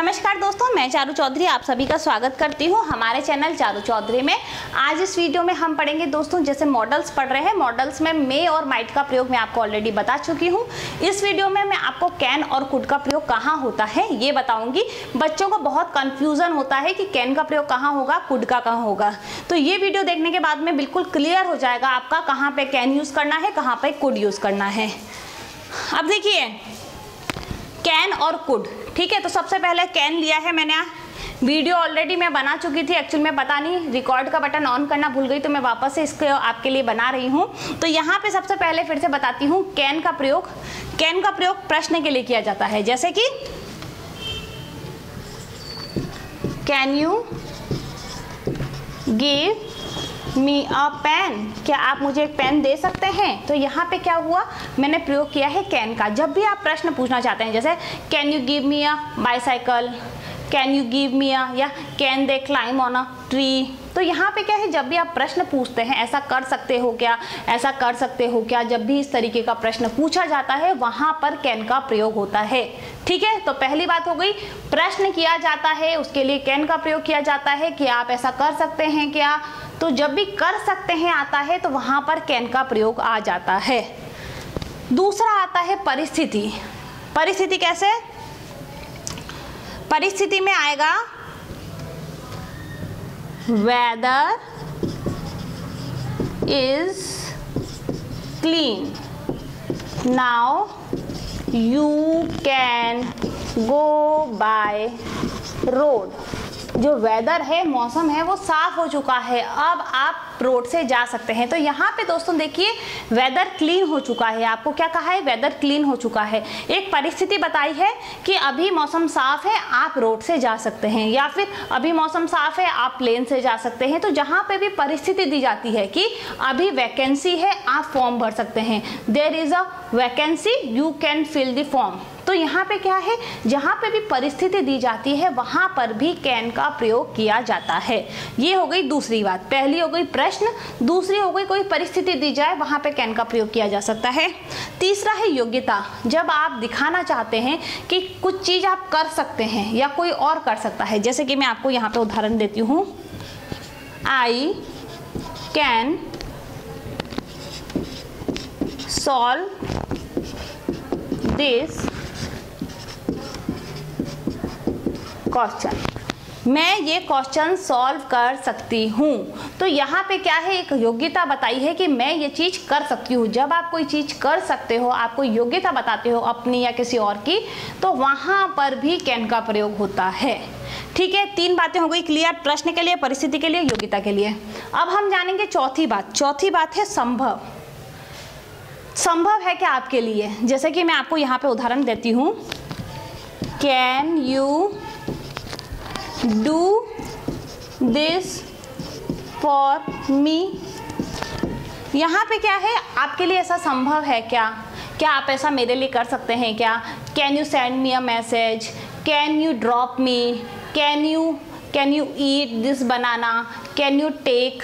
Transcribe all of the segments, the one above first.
नमस्कार दोस्तों, मैं चारू चौधरी आप सभी का स्वागत करती हूं हमारे चैनल चारू चौधरी में। आज इस वीडियो में हम पढ़ेंगे दोस्तों, जैसे मॉडल्स पढ़ रहे हैं, मॉडल्स में मे और माइट का प्रयोग मैं आपको ऑलरेडी बता चुकी हूं। इस वीडियो में मैं आपको कैन और कुड का प्रयोग कहाँ होता है ये बताऊंगी। बच्चों को बहुत कन्फ्यूजन होता है कि कैन का प्रयोग कहाँ होगा, कुड का कहाँ होगा। तो ये वीडियो देखने के बाद में बिल्कुल क्लियर हो जाएगा आपका कहाँ पे कैन यूज करना है, कहाँ पे कुड यूज करना है। अब देखिए कैन और कुड, ठीक है। तो सबसे पहले कैन लिया है मैंने, वीडियो ऑलरेडी मैं बना चुकी थी, एक्चुअली मैं पता नहीं रिकॉर्ड का बटन ऑन करना भूल गई, तो मैं वापस से इसको आपके लिए बना रही हूँ। तो यहाँ पे सबसे पहले फिर से बताती हूँ कैन का प्रयोग प्रश्न के लिए किया जाता है, जैसे कि can you give me a pen, क्या आप मुझे एक पेन दे सकते हैं। तो यहाँ पे क्या हुआ, मैंने प्रयोग किया है कैन का। जब भी आप प्रश्न पूछना चाहते हैं, जैसे can you give me a bicycle, can you give me a, या can they climb on a tree. तो यहाँ पे क्या है, जब भी आप प्रश्न पूछते हैं ऐसा कर सकते हो क्या, ऐसा कर सकते हो क्या, जब भी इस तरीके का प्रश्न पूछा जाता है वहाँ पर कैन का प्रयोग होता है, ठीक है। तो पहली बात हो गई, प्रश्न किया जाता है उसके लिए कैन का प्रयोग किया जाता है कि आप ऐसा कर सकते हैं क्या। तो जब भी कर सकते हैं आता है तो वहाँ पर कैन का प्रयोग आ जाता है। दूसरा आता है परिस्थिति। परिस्थिति कैसे, परिस्थिति में आएगा weather is clean, now you can go by road. जो वेदर है, मौसम है, वो साफ हो चुका है, अब आप रोड से जा सकते हैं। तो यहाँ पे दोस्तों देखिए वेदर क्लीन हो चुका है, आपको क्या कहा है, वेदर क्लीन हो चुका है। एक परिस्थिति बताई है कि अभी मौसम साफ है, आप रोड से जा सकते हैं, या फिर अभी मौसम साफ है, आप प्लेन से जा सकते हैं। तो जहाँ पे भी परिस्थिति दी जाती है कि अभी वैकेंसी है, आप फॉर्म भर सकते हैं, there is a vacancy, you can fill the form. तो यहाँ पे क्या है, जहाँ पे भी परिस्थिति दी जाती है वहाँ पर भी कैन का प्रयोग किया जाता है। ये हो गई दूसरी बात। पहली हो गई प्रश्न, दूसरी हो गई कोई परिस्थिति दी जाए वहाँ पे कैन का प्रयोग किया जा सकता है। तीसरा है योग्यता। जब आप दिखाना चाहते हैं कि कुछ चीज़ आप कर सकते हैं या कोई और कर सकता है, जैसे कि मैं आपको यहाँ पे उदाहरण देती हूँ, I can solve this question, मैं ये क्वेश्चन सॉल्व कर सकती हूँ। तो यहाँ पे क्या है, एक योग्यता बताई है कि मैं ये चीज़ कर सकती हूँ। जब आप कोई चीज़ कर सकते हो, आप कोई योग्यता बताते हो अपनी या किसी और की, तो वहाँ पर भी कैन का प्रयोग होता है, ठीक है। तीन बातें हो गई क्लियर, प्रश्न के लिए, परिस्थिति के लिए, योग्यता के लिए। अब हम जानेंगे चौथी बात। चौथी बात है संभव। संभव है क्या आपके लिए, जैसे कि मैं आपको यहाँ पे उदाहरण देती हूँ, can you do this for me. यहाँ पे क्या है, आपके लिए ऐसा संभव है क्या, क्या आप ऐसा मेरे लिए कर सकते हैं क्या। Can you send me a message, can you drop me, can you eat this banana, can you take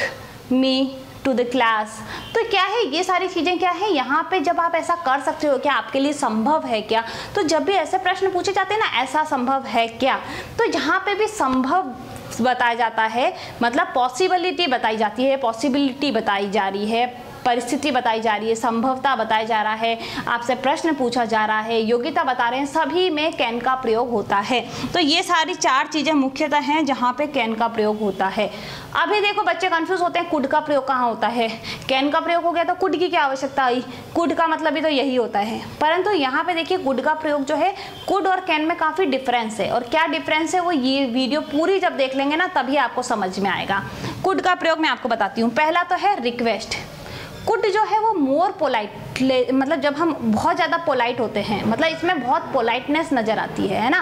me to the class. तो क्या है, ये सारी चीज़ें क्या है, यहाँ पे जब आप ऐसा कर सकते हो क्या, आपके लिए संभव है क्या। तो जब भी ऐसे प्रश्न पूछे जाते हैं ना, ऐसा संभव है क्या, तो जहाँ पे भी संभव बताया जाता है, मतलब पॉसिबिलिटी बताई जाती है, पॉसिबिलिटी बताई जा रही है, परिस्थिति बताई जा रही है, संभवता बताया जा रहा है, आपसे प्रश्न पूछा जा रहा है, योग्यता बता रहे हैं, सभी में कैन का प्रयोग होता है। तो ये सारी चार चीज़ें मुख्यतः हैं जहाँ पे कैन का प्रयोग होता है। अभी देखो बच्चे कंफ्यूज होते हैं, कुड का प्रयोग कहाँ होता है। कैन का प्रयोग हो गया तो कुड की क्या आवश्यकता आई, कुड का मतलब भी तो यही होता है। परंतु यहाँ पे देखिए कुड का प्रयोग जो है, कुड और कैन में काफ़ी डिफरेंस है, और क्या डिफरेंस है वो ये वीडियो पूरी जब देख लेंगे ना तभी आपको समझ में आएगा। कुड का प्रयोग मैं आपको बताती हूँ। पहला तो है रिक्वेस्ट। कुड जो है वो मोर पोलाइट, मतलब जब हम बहुत ज़्यादा पोलाइट होते हैं, मतलब इसमें बहुत पोलाइटनेस नज़र आती है ना।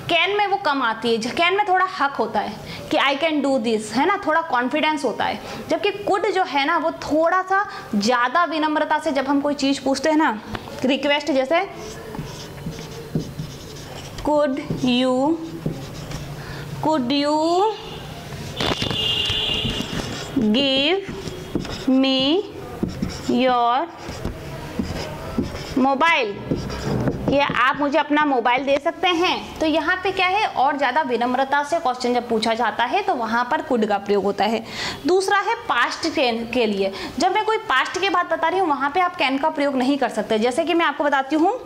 कैन में वो कम आती है, कैन में थोड़ा हक होता है कि आई कैन डू दिस, है ना, थोड़ा कॉन्फिडेंस होता है। जबकि कुड जो है ना वो थोड़ा सा ज़्यादा विनम्रता से जब हम कोई चीज़ पूछते हैं ना, रिक्वेस्ट जैसे could you give me your mobile, ये आप मुझे अपना मोबाइल दे सकते हैं। तो यहाँ पे क्या है, और ज़्यादा विनम्रता से क्वेश्चन जब पूछा जाता है तो वहाँ पर कुड का प्रयोग होता है। दूसरा है पास्ट के लिए, जब मैं कोई पास्ट की बात बता रही हूँ वहाँ पे आप कैन का प्रयोग नहीं कर सकते। जैसे कि मैं आपको बताती हूँ,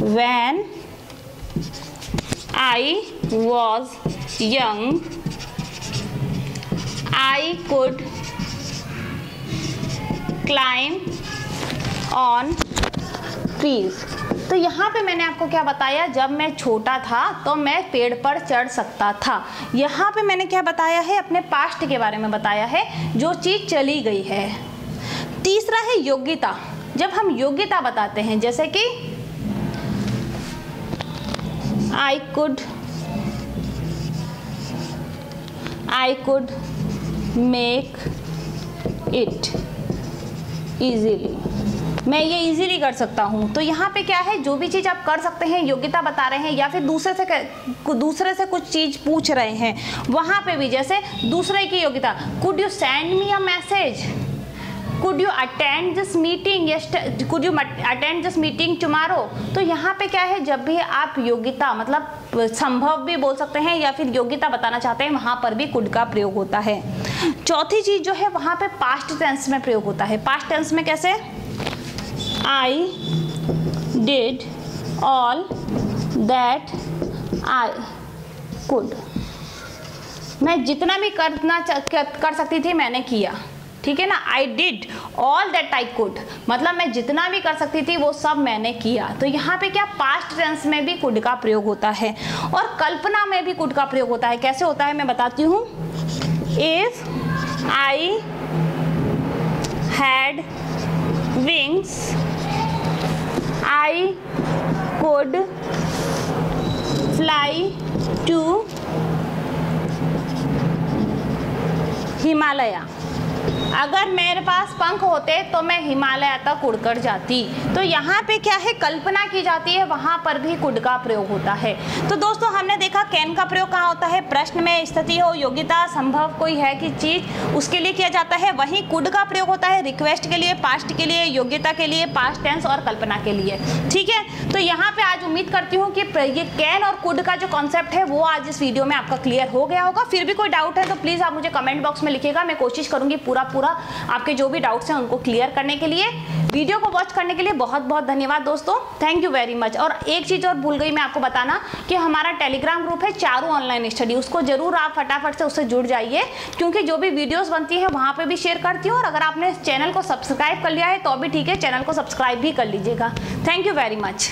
when I was young I could climb on trees. तो यहाँ पे मैंने आपको क्या बताया, जब मैं छोटा था तो मैं पेड़ पर चढ़ सकता था। यहाँ पे मैंने क्या बताया है, अपने पास्ट के बारे में बताया है, जो चीज़ चली गई है। तीसरा है योग्यता, जब हम योग्यता बताते हैं, जैसे कि I could make it easily, मैं ये इजीली कर सकता हूँ। तो यहाँ पे क्या है, जो भी चीज़ आप कर सकते हैं, योग्यता बता रहे हैं, या फिर दूसरे से कुछ चीज़ पूछ रहे हैं, वहाँ पे भी जैसे दूसरे की योग्यता, could you send me a message, could you attend this meeting, could you attend this meeting tomorrow. तो यहाँ पे क्या है, जब भी आप योग्यता मतलब संभव भी बोल सकते हैं या फिर योग्यता बताना चाहते हैं, वहाँ पर भी कुड का प्रयोग होता है। चौथी चीज़ जो है, वहाँ पे पास्ट टेंस में प्रयोग होता है। पास्ट टेंस में कैसे, I did all that I could, मैं जितना भी कर सकती थी मैंने किया, ठीक है ना। I did all that I could, मतलब मैं जितना भी कर सकती थी वो सब मैंने किया। तो यहाँ पे क्या, पास्ट टेंस में भी कुड का प्रयोग होता है, और कल्पना में भी कुड का प्रयोग होता है। कैसे होता है मैं बताती हूँ, if I had wings I could fly to Himalaya, अगर मेरे पास पंख होते तो मैं हिमालय तक उड़कर जाती। तो यहाँ पे क्या है, कल्पना की जाती है, वहाँ पर भी कुड का प्रयोग होता है। तो दोस्तों हमने देखा कैन का प्रयोग कहाँ होता है, प्रश्न में स्थिति हो, योग्यता, संभव कोई है कि चीज, उसके लिए किया जाता है। वहीं कुड का प्रयोग होता है रिक्वेस्ट के लिए, पास्ट के लिए, योग्यता के लिए, पास्ट टेंस और कल्पना के लिए। ठीक है, तो यहाँ पे आज उम्मीद करती हूँ कि ये कैन और कुड का जो कॉन्सेप्ट है वो आज इस वीडियो में आपका क्लियर हो गया होगा। फिर भी कोई डाउट है तो प्लीज आप मुझे कमेंट बॉक्स में लिखिएगा, मैं कोशिश करूंगी पूरा आपके जो भी डाउट्स हैं उनको क्लियर करने के लिए। वीडियो को वॉच करने के लिए बहुत बहुत धन्यवाद दोस्तों, थैंक यू वेरी मच। और एक चीज़ और भूल गई मैं आपको बताना कि हमारा टेलीग्राम ग्रुप है चारू ऑनलाइन स्टडी, उसको जरूर आप फटाफट से उससे जुड़ जाइए, क्योंकि जो भी वीडियोस बनती हैं वहाँ पे भी शेयर करती हूँ। और अगर आपने चैनल को सब्सक्राइब कर लिया है तो भी ठीक है, चैनल को सब्सक्राइब भी कर लीजिएगा। Thank you very much.